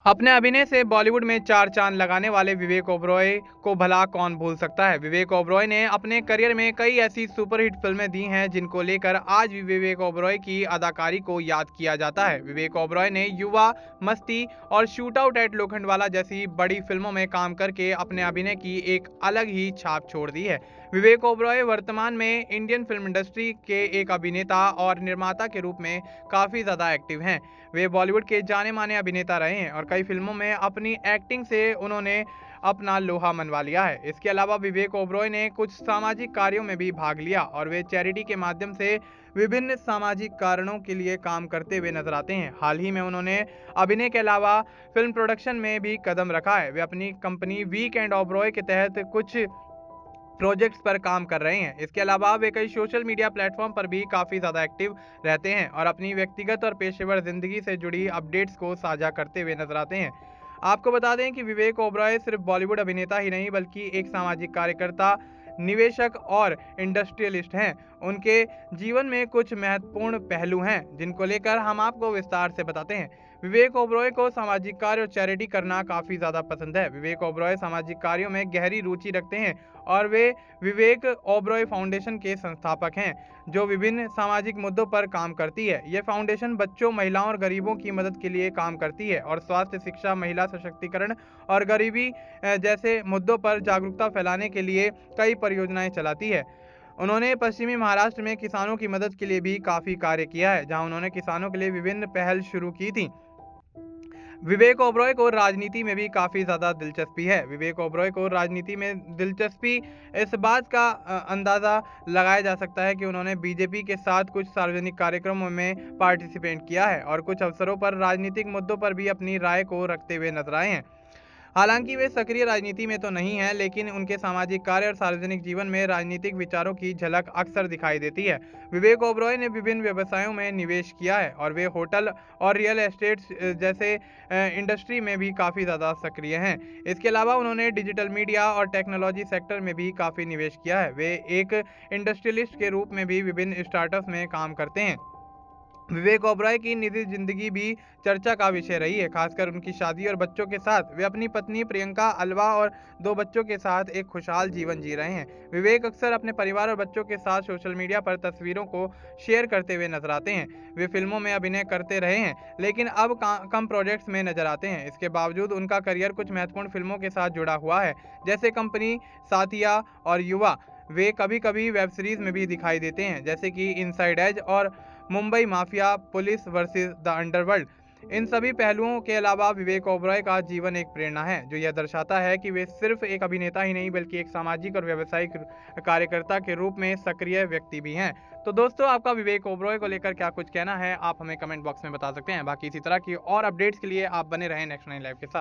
अपने अभिनय से बॉलीवुड में चार चांद लगाने वाले विवेक ओबरॉय को भला कौन भूल सकता है। विवेक ओबरॉय ने अपने करियर में कई ऐसी सुपरहिट फिल्में दी हैं जिनको लेकर आज भी विवेक ओबरॉय की अदाकारी को याद किया जाता है। विवेक ओबरॉय ने युवा, मस्ती और शूट आउट एट लोखंडवाला जैसी बड़ी फिल्मों में काम करके अपने अभिनय की एक अलग ही छाप छोड़ दी है। विवेक ओबरॉय वर्तमान में इंडियन फिल्म इंडस्ट्री के एक अभिनेता और निर्माता के रूप में काफी ज्यादा एक्टिव हैं। वे बॉलीवुड के जाने माने अभिनेता रहे हैं और कई फिल्मों में अपनी एक्टिंग से उन्होंने अपना लोहा मनवा लिया है। इसके अलावा विवेक ओबरॉय ने कुछ सामाजिक कार्यों में भी भाग लिया और वे चैरिटी के माध्यम से विभिन्न सामाजिक कारणों के लिए काम करते हुए नजर आते हैं। हाल ही में उन्होंने अभिनय के अलावा फिल्म प्रोडक्शन में भी कदम रखा है। वे अपनी कंपनी वीक एंड ओबरॉय के तहत कुछ प्रोजेक्ट्स पर काम कर रहे हैं। इसके अलावा वे कई सोशल मीडिया प्लेटफॉर्म पर भी काफ़ी ज़्यादा एक्टिव रहते हैं और अपनी व्यक्तिगत और पेशेवर ज़िंदगी से जुड़ी अपडेट्स को साझा करते हुए नजर आते हैं। आपको बता दें कि विवेक ओबरॉय सिर्फ बॉलीवुड अभिनेता ही नहीं बल्कि एक सामाजिक कार्यकर्ता, निवेशक और इंडस्ट्रियलिस्ट हैं। उनके जीवन में कुछ महत्वपूर्ण पहलू हैं जिनको लेकर हम आपको विस्तार से बताते हैं। विवेक ओबरॉय को सामाजिक कार्य और चैरिटी करना काफ़ी ज़्यादा पसंद है। विवेक ओबरॉय सामाजिक कार्यों में गहरी रुचि रखते हैं और वे विवेक ओबरॉय फाउंडेशन के संस्थापक हैं, जो विभिन्न सामाजिक मुद्दों पर काम करती है। यह फाउंडेशन बच्चों, महिलाओं और गरीबों की मदद के लिए काम करती है और स्वास्थ्य, शिक्षा, महिला सशक्तिकरण और गरीबी जैसे मुद्दों पर जागरूकता फैलाने के लिए कई परियोजनाएं चलाती है। उन्होंने पश्चिमी महाराष्ट्र में किसानों की मदद के लिए भी काफ़ी कार्य किया है, जहां उन्होंने किसानों के लिए विभिन्न पहल शुरू की थी। विवेक ओबरॉय को राजनीति में भी काफ़ी ज़्यादा दिलचस्पी है। विवेक ओबरॉय को राजनीति में दिलचस्पी इस बात का अंदाज़ा लगाया जा सकता है कि उन्होंने बीजेपी के साथ कुछ सार्वजनिक कार्यक्रमों में पार्टिसिपेट किया है और कुछ अवसरों पर राजनीतिक मुद्दों पर भी अपनी राय को रखते हुए नजर आए हैं। हालांकि वे सक्रिय राजनीति में तो नहीं हैं, लेकिन उनके सामाजिक कार्य और सार्वजनिक जीवन में राजनीतिक विचारों की झलक अक्सर दिखाई देती है। विवेक ओबरॉय ने विभिन्न व्यवसायों में निवेश किया है और वे होटल और रियल एस्टेट जैसे इंडस्ट्री में भी काफ़ी ज़्यादा सक्रिय हैं। इसके अलावा उन्होंने डिजिटल मीडिया और टेक्नोलॉजी सेक्टर में भी काफ़ी निवेश किया है। वे एक इंडस्ट्रियलिस्ट के रूप में भी विभिन्न स्टार्टअप्स में काम करते हैं। विवेक ओबरॉय की निजी जिंदगी भी चर्चा का विषय रही है, खासकर उनकी शादी और बच्चों के साथ। वे अपनी पत्नी प्रियंका अल्वा और दो बच्चों के साथ एक खुशहाल जीवन जी रहे हैं। विवेक अक्सर अपने परिवार और बच्चों के साथ सोशल मीडिया पर तस्वीरों को शेयर करते हुए नजर आते हैं। वे फिल्मों में अभिनय करते रहे हैं, लेकिन अब कम प्रोजेक्ट्स में नजर आते हैं। इसके बावजूद उनका करियर कुछ महत्वपूर्ण फिल्मों के साथ जुड़ा हुआ है, जैसे कंपनी, साथिया और युवा। वे कभी कभी वेब सीरीज में भी दिखाई देते हैं, जैसे कि इनसाइड एज और Mumbai mafia, police versus the underworld. इन सभी पहलुओं के अलावा विवेक ओबरॉय का जीवन एक प्रेरणा है, जो यह दर्शाता है कि वे सिर्फ एक अभिनेता ही नहीं बल्कि एक सामाजिक और व्यावसायिक कार्यकर्ता के रूप में सक्रिय व्यक्ति भी हैं। तो दोस्तों, आपका विवेक ओबरॉय को लेकर क्या कुछ कहना है, आप हमें कमेंट बॉक्स में बता सकते हैं। बाकी इसी तरह की और अपडेट्स के लिए आप बने रहें नेक्स्ट 9 लाइव के साथ।